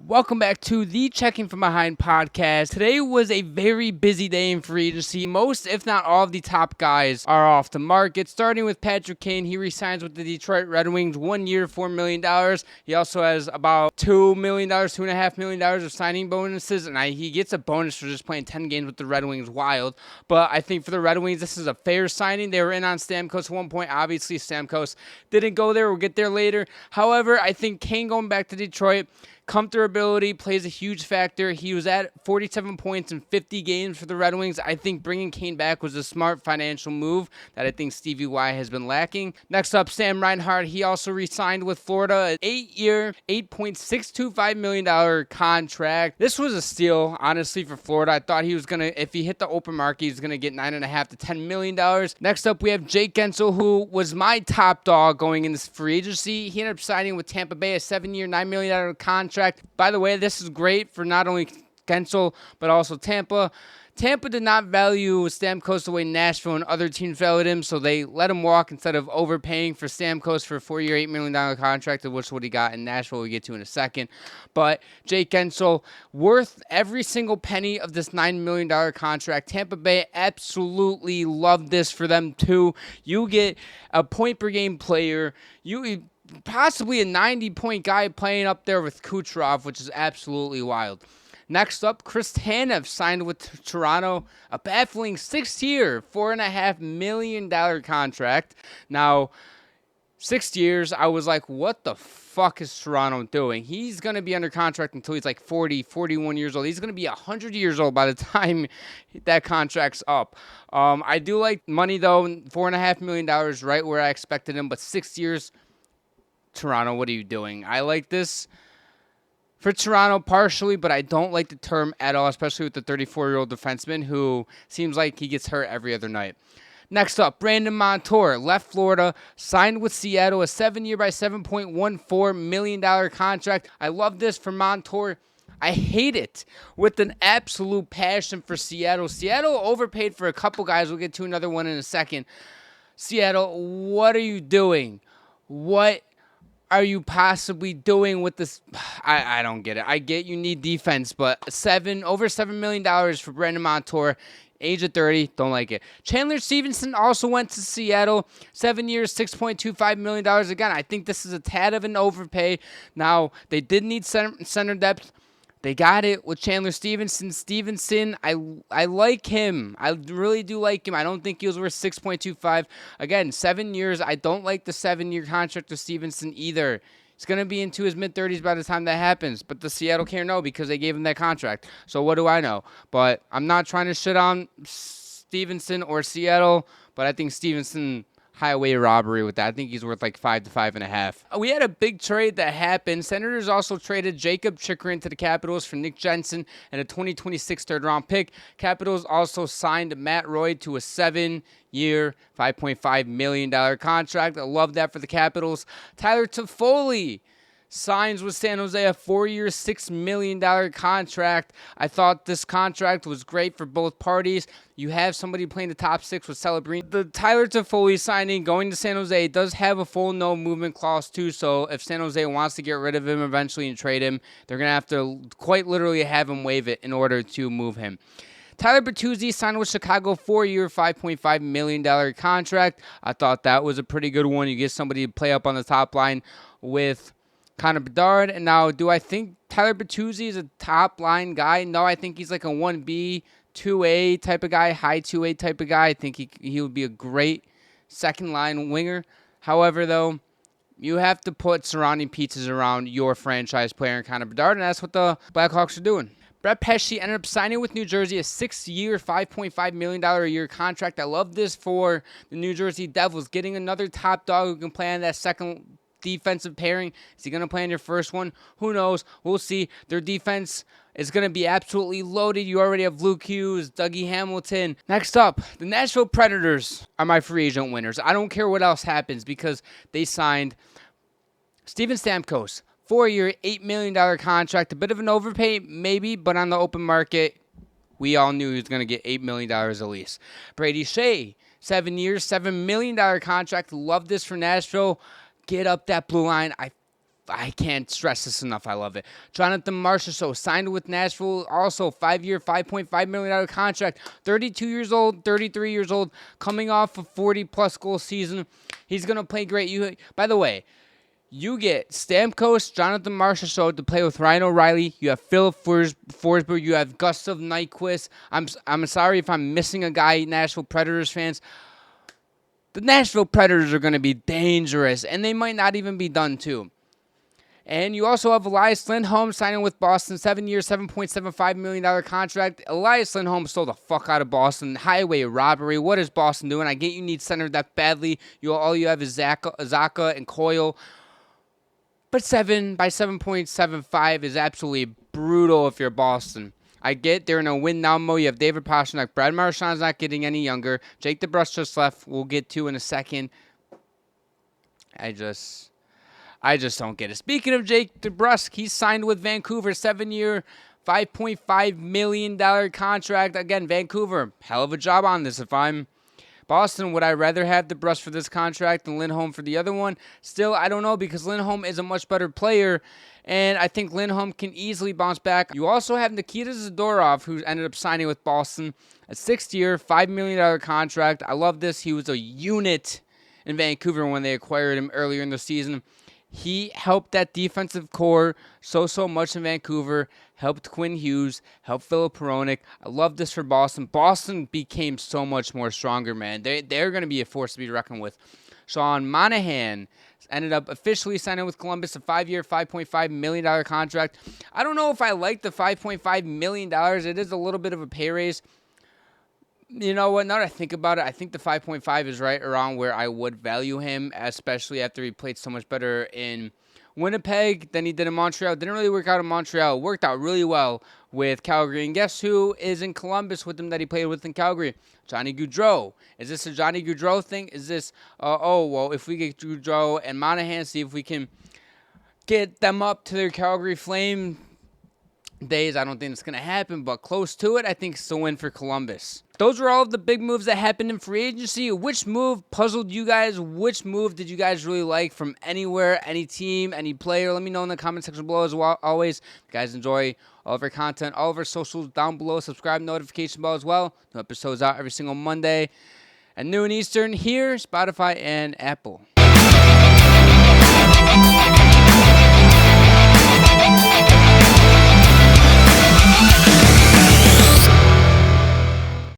Welcome back to the Checking From Behind podcast. Today was a very busy day in free agency. Most, if not all, of the top guys are off the market. Starting with Patrick Kane, he re-signs with the Detroit Red Wings, 1 year, $4 million. He also has about $2 million, $2.5 million of signing bonuses, and he gets a bonus for just playing 10 games with the Red Wings. Wild. But I think for the Red Wings, this is a fair signing. They were in on Stamkos at one point. Obviously, Stamkos didn't go there. We'll get there later. However, I think Kane going back to Detroit, comfortability plays a huge factor. He was at 47 points in 50 games for the Red Wings. I think bringing Kane back was a smart financial move that I think Stevie Y has been lacking. Next up, Sam Reinhart. He also re-signed with Florida, an 8-year, $8.625 million contract. This was a steal, honestly, for Florida. I thought he was going to, if he hit the open market, he was going to get $9.5 to $10 million. Next up, we have Jake Guentzel, who was my top dog going in this free agency. He ended up signing with Tampa Bay, a 7-year, $9 million contract. By the way, this is great for not only Guentzel, but also Tampa. Tampa did not value Stamkos the way Nashville and other teams valued him, so they let him walk instead of overpaying for Stamkos for a 4-year, $8 million contract, which is what he got in Nashville we'll get to in a second. But Jake Guentzel, worth every single penny of this $9 million contract. Tampa Bay absolutely loved this for them, too. You get a point-per-game player. Possibly a 90-point guy playing up there with Kucherov, which is absolutely wild. Next up, Chris Tanev signed with Toronto, a baffling 6-year, $4.5 million contract. Now, 6 years, I was like, what the fuck is Toronto doing? He's going to be under contract until he's like 40, 41 years old. He's going to be 100 years old by the time that contract's up. I do like money, though. $4.5 million, right where I expected him, but 6 years, Toronto, what are you doing? I like this for Toronto partially, but I don't like the term at all, especially with the 34-year-old defenseman who seems like he gets hurt every other night. Next up, Brandon Montour left Florida, signed with Seattle, a 7-year by $7.14 million contract. I love this for Montour. I hate it with an absolute passion for Seattle. Seattle overpaid for a couple guys. We'll get to another one in a second. Seattle, what are you doing? What are you possibly doing with this? I don't get it. I get you need defense, but over $7 million for Brandon Montour, age of 30, don't like it. Chandler Stevenson also went to Seattle, 7 years, $6.25 million. Again, I think this is a tad of an overpay. Now, they did need center depth. They got it with Chandler Stevenson. I like him. I really do like him. I don't think he was worth 6.25. Again, 7 years. I don't like the 7-year contract with Stevenson either. He's going to be into his mid-30s by the time that happens. But the Seattle can't know because they gave him that contract. So what do I know? But I'm not trying to shit on Stevenson or Seattle. But I think Stevenson highway robbery with that. I think he's worth like 5 to 5.5. We had a big trade that happened. Senators also traded Jacob Chikrin to the Capitals for Nick Jensen and a 2026 third-round pick. Capitals also signed Matt Roy to a 7-year, $5.5 million contract. I love that for the Capitals. Tyler Toffoli signs with San Jose, a 4-year, $6 million contract. I thought this contract was great for both parties. You have somebody playing the top six with Celebrini. The Tyler Toffoli signing going to San Jose does have a full no movement clause too, so if San Jose wants to get rid of him eventually and trade him, they're going to have to quite literally have him waive it in order to move him. Tyler Bertuzzi signed with Chicago, 4-year, $5.5 million contract. I thought that was a pretty good one. You get somebody to play up on the top line with Connor Bedard. And now, do I think Tyler Bertuzzi is a top-line guy? No, I think he's like a 1B, 2A type of guy, high 2A type of guy. I think he would be a great second-line winger. However, though, you have to put surrounding pieces around your franchise player in Connor Bedard, and that's what the Blackhawks are doing. Brett Pesce ended up signing with New Jersey, a 6-year, $5.5 million a year contract. I love this for the New Jersey Devils, getting another top dog who can play on that second defensive pairing. Is he going to play in your first one? Who knows? We'll see. Their defense is going to be absolutely loaded. You already have Luke Hughes, Dougie Hamilton. Next up, the Nashville Predators are my free agent winners. I don't care what else happens because they signed Steven Stamkos, 4-year, $8 million contract. A bit of an overpay, maybe, but on the open market, we all knew he was going to get $8 million at least. Brady Shea, 7 years, $7 million contract. Love this for Nashville. Get up that blue line. I I can't stress this enough. I love it. Jonathan Marchessault signed with Nashville. Also, 5-year, $5.5 million contract. 32 years old, 33 years old, coming off a 40-plus goal season. He's going to play great. By the way, you get Stamkos, Jonathan Marchessault to play with Ryan O'Reilly. You have Philip Forsberg. You have Gustav Nyquist. I'm sorry if I'm missing a guy, Nashville Predators fans. The Nashville Predators are going to be dangerous, and they might not even be done, too. And you also have Elias Lindholm signing with Boston, 7-year, $7.75 million contract. Elias Lindholm stole the fuck out of Boston. Highway robbery. What is Boston doing? I get you need center depth badly. All you have is Zaka and Coyle. But 7.75 is absolutely brutal if you're Boston. I get they're in a win-now mode. You have David Pastrnak. Brad Marchand's not getting any younger. Jake DeBrusk just left. We'll get to in a second. I just don't get it. Speaking of Jake DeBrusk, he signed with Vancouver, 7-year, $5.5 million contract. Again, Vancouver, hell of a job on this. If I'm Boston, would I rather have DeBrusk for this contract than Lindholm for the other one? Still, I don't know, because Lindholm is a much better player, and I think Lindholm can easily bounce back. You also have Nikita Zadorov, who ended up signing with Boston, a 6-year, $5 million contract. I love this. He was a unit in Vancouver when they acquired him earlier in the season. He helped that defensive core so much in Vancouver, helped Quinn Hughes, helped Philip Hronek. I love this for Boston. Boston became so much more stronger, man. They're going to be a force to be reckoned with. Sean Monahan ended up officially signing with Columbus, a 5-year, $5.5 million contract. I don't know if I like the $5.5 million. It is a little bit of a pay raise. You know what? Now that I think about it, I think the 5.5 is right around where I would value him, especially after he played so much better in Winnipeg than he did in Montreal. Didn't really work out in Montreal. Worked out really well with Calgary. And guess who is in Columbus with him that he played with in Calgary? Johnny Gaudreau. Is this a Johnny Gaudreau thing? Is this, if we get Gaudreau and Monahan, see if we can get them up to their Calgary Flame days. I don't think it's going to happen, but close to it, I think it's a win for Columbus. Those were all of the big moves that happened in free agency. Which move puzzled you guys? Which move did you guys really like from anywhere, any team, any player? Let me know in the comment section below as well. Always, if you guys enjoy all of our content, all of our socials down below. Subscribe, notification bell as well. New episodes out every single Monday at noon Eastern here, Spotify, and Apple.